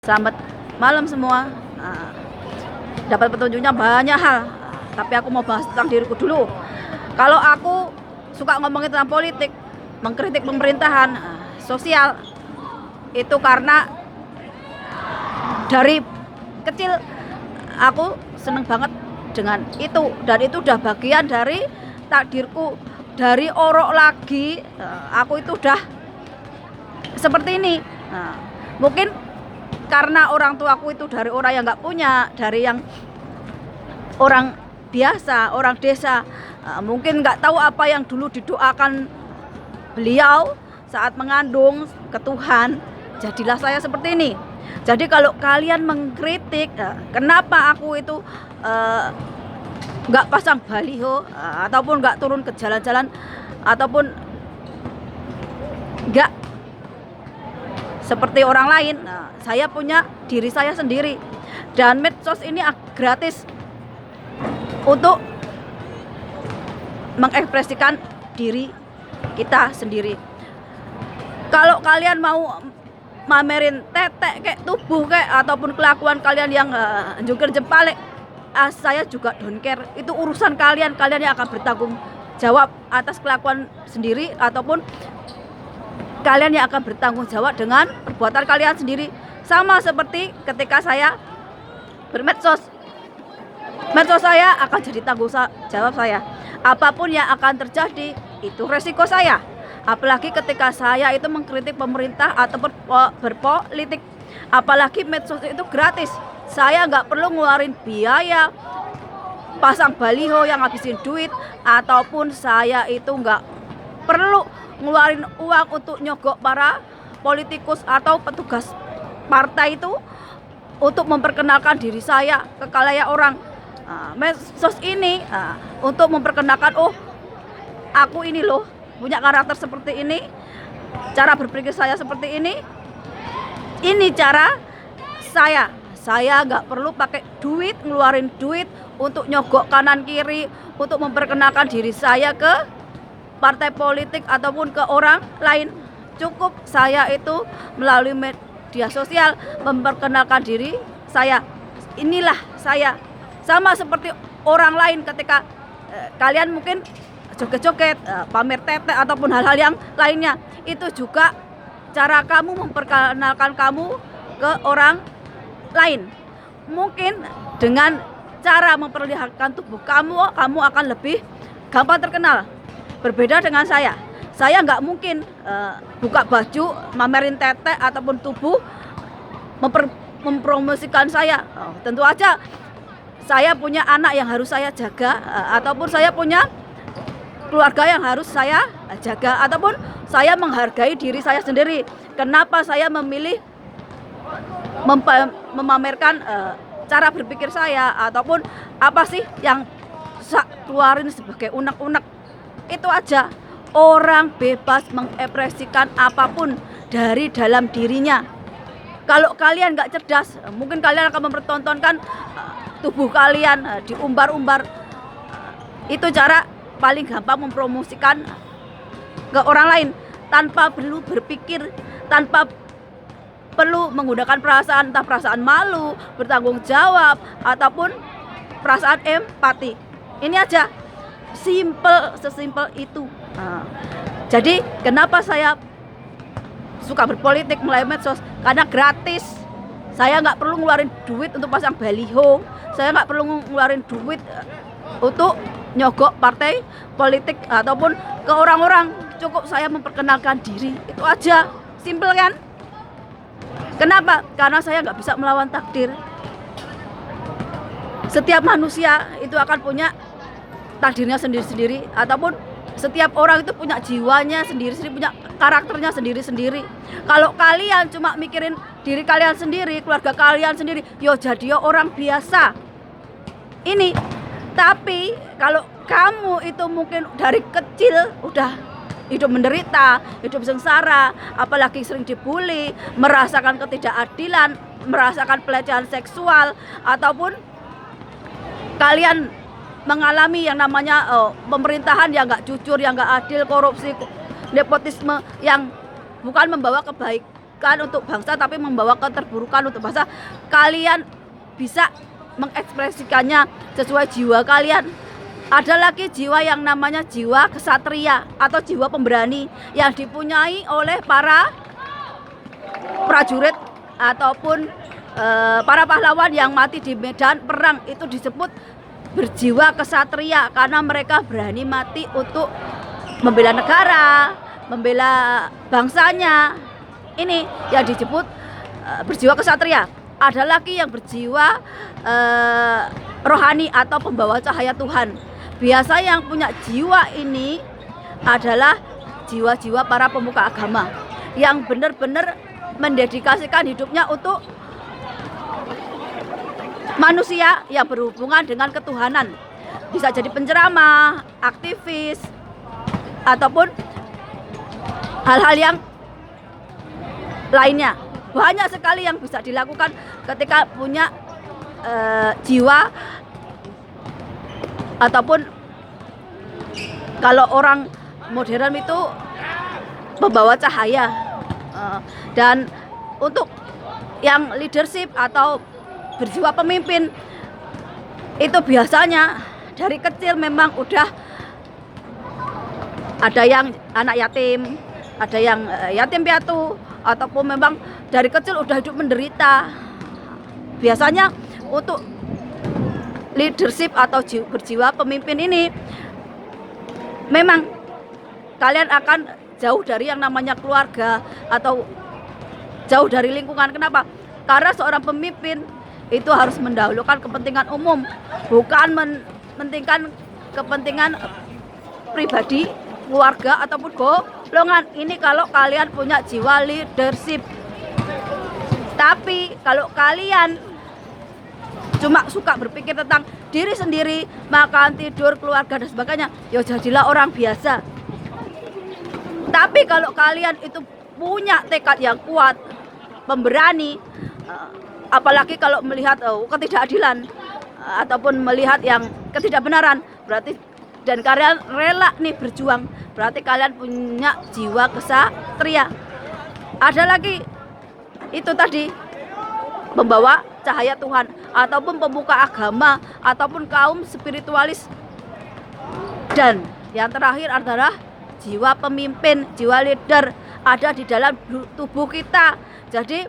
Selamat malam semua. Dapat petunjuknya banyak hal, tapi aku mau bahas tentang diriku dulu. Kalau aku suka ngomongin tentang politik, mengkritik pemerintahan, sosial, itu karena dari kecil aku seneng banget dengan itu, dan itu udah bagian dari takdirku. Dari orok lagi, aku itu udah seperti ini. Mungkin karena orang tuaku itu dari orang yang nggak punya, dari yang orang biasa, orang desa, mungkin nggak tahu apa yang dulu didoakan beliau saat mengandung ke Tuhan, jadilah saya seperti ini. Jadi kalau kalian mengkritik, kenapa aku itu nggak pasang baliho, ataupun nggak turun ke jalan-jalan, ataupun nggak seperti orang lain, saya punya diri saya sendiri, dan medsos ini gratis untuk mengekspresikan diri kita sendiri. Kalau kalian mau mamerin tetek kayak tubuh kayak ataupun kelakuan kalian yang jungkir jempalik, saya juga don't care. Itu urusan kalian, kalian yang akan bertanggung jawab atas kelakuan sendiri, ataupun kalian yang akan bertanggung jawab dengan perbuatan kalian sendiri. Sama seperti ketika saya bermedsos, medsos saya akan jadi tanggung jawab saya. Apapun yang akan terjadi itu resiko saya. Apalagi ketika saya itu mengkritik pemerintah atau berpolitik, apalagi medsos itu gratis. Saya nggak perlu ngeluarin biaya pasang baliho yang ngabisin duit, ataupun saya itu nggak perlu ngeluarin uang untuk nyogok para politikus atau petugas partai itu untuk memperkenalkan diri saya ke khalayak orang. Medsos ini untuk memperkenalkan, oh aku ini loh punya karakter seperti ini, cara berpikir saya seperti ini cara saya nggak perlu pakai duit, ngeluarin duit untuk nyogok kanan kiri, untuk memperkenalkan diri saya ke partai politik ataupun ke orang lain. Cukup saya itu melalui media sosial memperkenalkan diri saya, inilah saya. Sama seperti orang lain ketika kalian mungkin joget-joget, pamer tete ataupun hal-hal yang lainnya, itu juga cara kamu memperkenalkan kamu ke orang lain. Mungkin dengan cara memperlihatkan tubuh kamu akan lebih gampang terkenal. Berbeda dengan saya nggak mungkin buka baju, mamerin tete ataupun tubuh, mempromosikan saya. Tentu aja saya punya anak yang harus saya jaga, ataupun saya punya keluarga yang harus saya jaga, ataupun saya menghargai diri saya sendiri. Kenapa saya memilih memamerkan cara berpikir saya, ataupun apa sih yang keluarin sebagai unek-unek. Itu aja. Orang bebas mengekspresikan apapun dari dalam dirinya. Kalau kalian nggak cerdas, mungkin kalian akan mempertontonkan tubuh kalian diumbar-umbar. Itu cara paling gampang mempromosikan ke orang lain tanpa perlu berpikir, tanpa perlu menggunakan perasaan, entah perasaan malu, bertanggung jawab, ataupun perasaan empati. Ini aja, sesimpel itu. Jadi kenapa saya suka berpolitik melalui medsos? Karena gratis. Saya nggak perlu ngeluarin duit untuk pasang baliho, saya nggak perlu ngeluarin duit untuk nyogok partai politik ataupun ke orang-orang. Cukup saya memperkenalkan diri, itu aja. Simple kan? Kenapa? Karena saya nggak bisa melawan takdir. Setiap manusia itu akan punya takdirnya sendiri-sendiri, ataupun setiap orang itu punya jiwanya sendiri-sendiri, punya karakternya sendiri-sendiri. Kalau kalian cuma mikirin diri kalian sendiri, keluarga kalian sendiri, yo jadi orang biasa ini. Tapi kalau kamu itu mungkin dari kecil udah hidup menderita, hidup sengsara, apalagi sering dibully, merasakan ketidakadilan, merasakan pelecehan seksual, ataupun kalian mengalami yang namanya pemerintahan yang nggak jujur, yang nggak adil, korupsi, nepotisme yang bukan membawa kebaikan untuk bangsa tapi membawa keterburukan untuk bangsa, kalian bisa mengekspresikannya sesuai jiwa kalian. Ada lagi jiwa yang namanya jiwa kesatria atau jiwa pemberani yang dipunyai oleh para prajurit ataupun para pahlawan yang mati di medan perang. Itu disebut berjiwa kesatria karena mereka berani mati untuk membela negara, membela bangsanya. Ini yang disebut berjiwa kesatria. Ada lagi yang berjiwa rohani atau pembawa cahaya Tuhan. Biasa yang punya jiwa ini adalah jiwa-jiwa para pemuka agama yang benar-benar mendedikasikan hidupnya untuk manusia yang berhubungan dengan ketuhanan. Bisa jadi penceramah, aktivis, ataupun hal-hal yang lainnya. Banyak sekali yang bisa dilakukan ketika punya jiwa, ataupun kalau orang modern itu membawa cahaya. Dan untuk yang leadership atau berjiwa pemimpin itu biasanya dari kecil memang udah ada yang anak yatim, ada yang yatim piatu, ataupun memang dari kecil udah hidup menderita. Biasanya untuk leadership atau berjiwa pemimpin ini memang kalian akan jauh dari yang namanya keluarga atau jauh dari lingkungan. Kenapa? Karena seorang pemimpin itu harus mendahulukan kepentingan umum, bukan mementingkan kepentingan pribadi, keluarga ataupun golongan. Ini kalau kalian punya jiwa leadership. Tapi kalau kalian cuma suka berpikir tentang diri sendiri, makan, tidur, keluarga dan sebagainya, ya jadilah orang biasa. Tapi kalau kalian itu punya tekad yang kuat, pemberani, apalagi kalau melihat ketidakadilan ataupun melihat yang ketidakbenaran, berarti dan kalian rela nih berjuang, berarti kalian punya jiwa kesatria. Ada lagi itu tadi, membawa cahaya Tuhan ataupun pemuka agama ataupun kaum spiritualis. Dan yang terakhir adalah jiwa pemimpin, jiwa leader ada di dalam tubuh kita. Jadi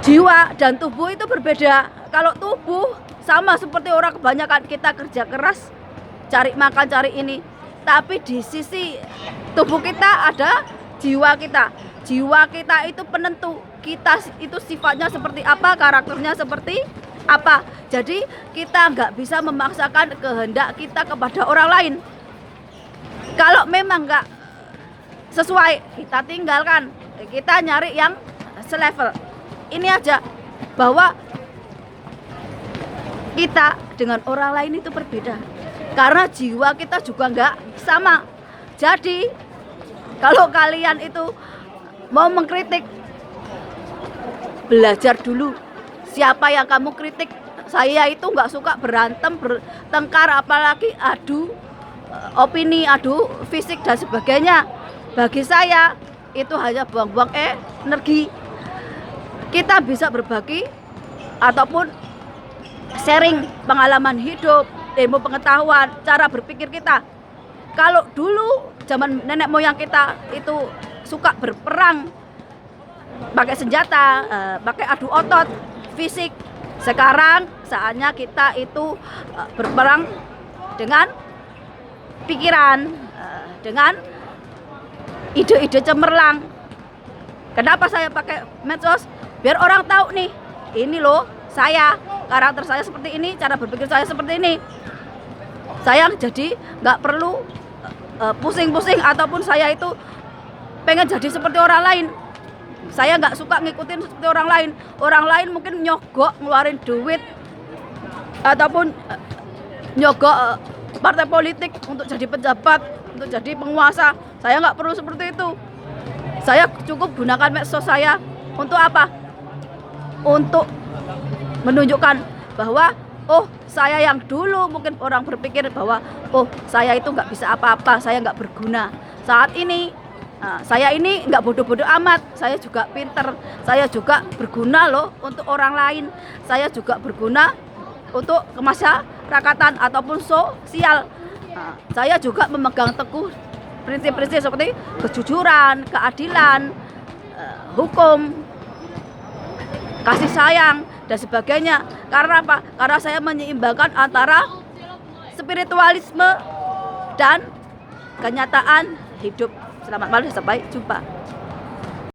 jiwa dan tubuh itu berbeda. Kalau tubuh sama seperti orang, kebanyakan kita kerja keras, cari makan, cari ini. Tapi di sisi tubuh kita ada jiwa kita. Jiwa kita itu penentu kita itu sifatnya seperti apa, karakternya seperti apa. Jadi kita nggak bisa memaksakan kehendak kita kepada orang lain. Kalau memang nggak sesuai, kita tinggalkan. Kita nyari yang selevel. Ini aja, bahwa kita dengan orang lain itu berbeda. Karena jiwa kita juga nggak sama. Jadi kalau kalian itu mau mengkritik, belajar dulu siapa yang kamu kritik. Saya itu nggak suka berantem, bertengkar, apalagi adu opini, adu fisik dan sebagainya. Bagi saya itu hanya buang-buang energi. Kita bisa berbagi ataupun sharing pengalaman hidup, ilmu pengetahuan, cara berpikir kita. Kalau dulu zaman nenek moyang kita itu suka berperang pakai senjata, pakai adu otot, fisik. Sekarang saatnya kita itu berperang dengan pikiran, dengan ide-ide cemerlang. Kenapa saya pakai medsos? Biar orang tahu nih, ini loh saya, karakter saya seperti ini, cara berpikir saya seperti ini. Saya jadi nggak perlu pusing-pusing ataupun saya itu pengen jadi seperti orang lain. Saya nggak suka ngikutin seperti orang lain. Orang lain mungkin nyogok ngeluarin duit ataupun nyogok partai politik untuk jadi pejabat, untuk jadi penguasa. Saya nggak perlu seperti itu. Saya cukup gunakan medsos saya untuk apa? Untuk menunjukkan bahwa saya yang dulu mungkin orang berpikir bahwa saya itu nggak bisa apa-apa, saya nggak berguna. Saat ini Nah, saya ini nggak bodoh-bodoh amat, saya juga pinter, saya juga berguna loh untuk orang lain, saya juga berguna untuk kemasyarakatan ataupun sosial. Nah, saya juga memegang teguh prinsip-prinsip seperti kejujuran, keadilan, hukum, kasih sayang dan sebagainya. Karena apa? Karena saya menyeimbangkan antara spiritualisme dan kenyataan hidup. Selamat malam, sampai jumpa.